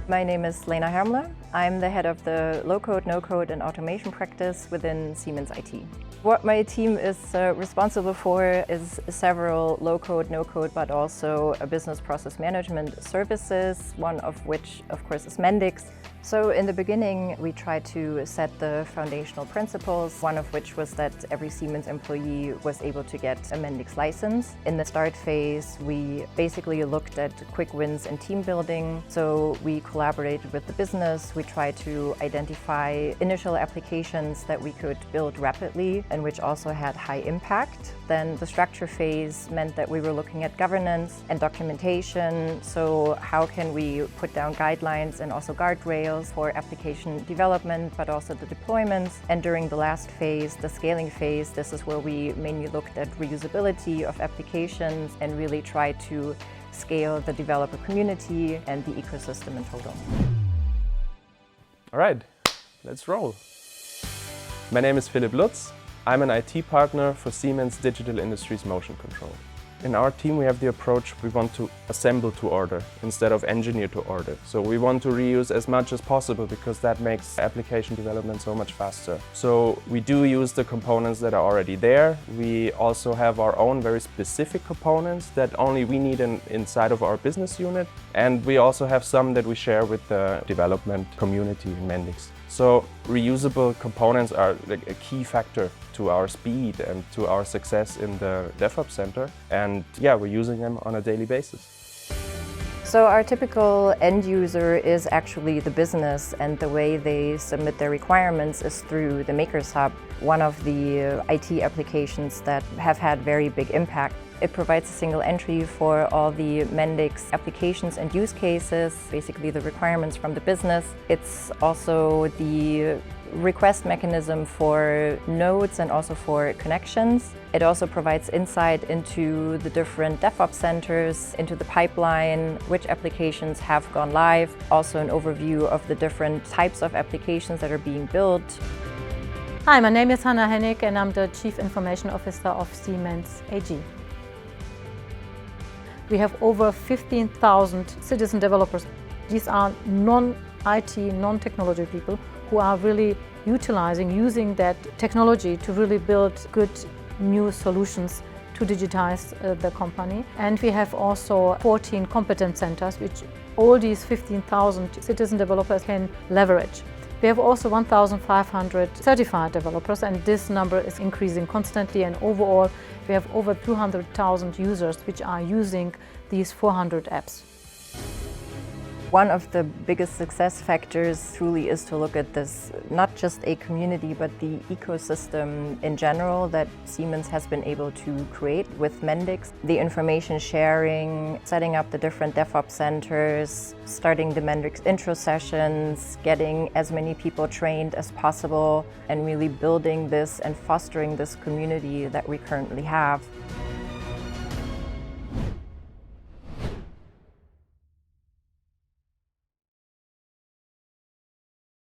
My name is Lena Hermler. I'm the head of the low-code, no-code and automation practice within Siemens IT. What my team is responsible for is several low-code, no-code, but also a business process management services, one of which, of course, is Mendix. So in the beginning, we tried to set the foundational principles, one of which was that every Siemens employee was able to get a Mendix license. In the start phase, we basically looked at quick wins and team building. So we collaborated with the business. We tried to identify initial applications that we could build rapidly and which also had high impact. Then the structure phase meant that we were looking at governance and documentation. So how can we put down guidelines and also guardrails for application development, but also the deployments. And during the last phase, the scaling phase, this is where we mainly looked at reusability of applications and really tried to scale the developer community and the ecosystem in total. All right, let's roll. My name is Philipp Lutz. I'm an IT partner for Siemens Digital Industries Motion Control. In our team, we have the approach we want to assemble to order instead of engineer to order. So we want to reuse as much as possible because that makes application development so much faster. So we do use the components that are already there. We also have our own very specific components that only we need inside of our business unit. And we also have some that we share with the development community in Mendix. So reusable components are a key factor to our speed and to our success in the DevOps center. And yeah, we're using them on a daily basis. So our typical end user is actually the business, and the way they submit their requirements is through the Makers Hub, one of the IT applications that have had very big impact. It provides a single entry for all the Mendix applications and use cases, basically the requirements from the business. It's also the request mechanism for nodes and also for connections. It also provides insight into the different DevOps centers, into the pipeline, which applications have gone live, also an overview of the different types of applications that are being built. Hi, my name is Hanna Hennig and I'm the Chief Information Officer of Siemens AG. We have over 15,000 citizen developers. These are non-IT, non-technology people who are really using that technology to really build good new solutions to digitize the company. And we have also 14 competence centers, which all these 15,000 citizen developers can leverage. We have also 1,500 certified developers, and this number is increasing constantly, and overall we have over 200,000 users which are using these 400 apps. One of the biggest success factors truly is to look at this, not just a community, but the ecosystem in general that Siemens has been able to create with Mendix. The information sharing, setting up the different DevOps centers, starting the Mendix intro sessions, getting as many people trained as possible, and really building this and fostering this community that we currently have.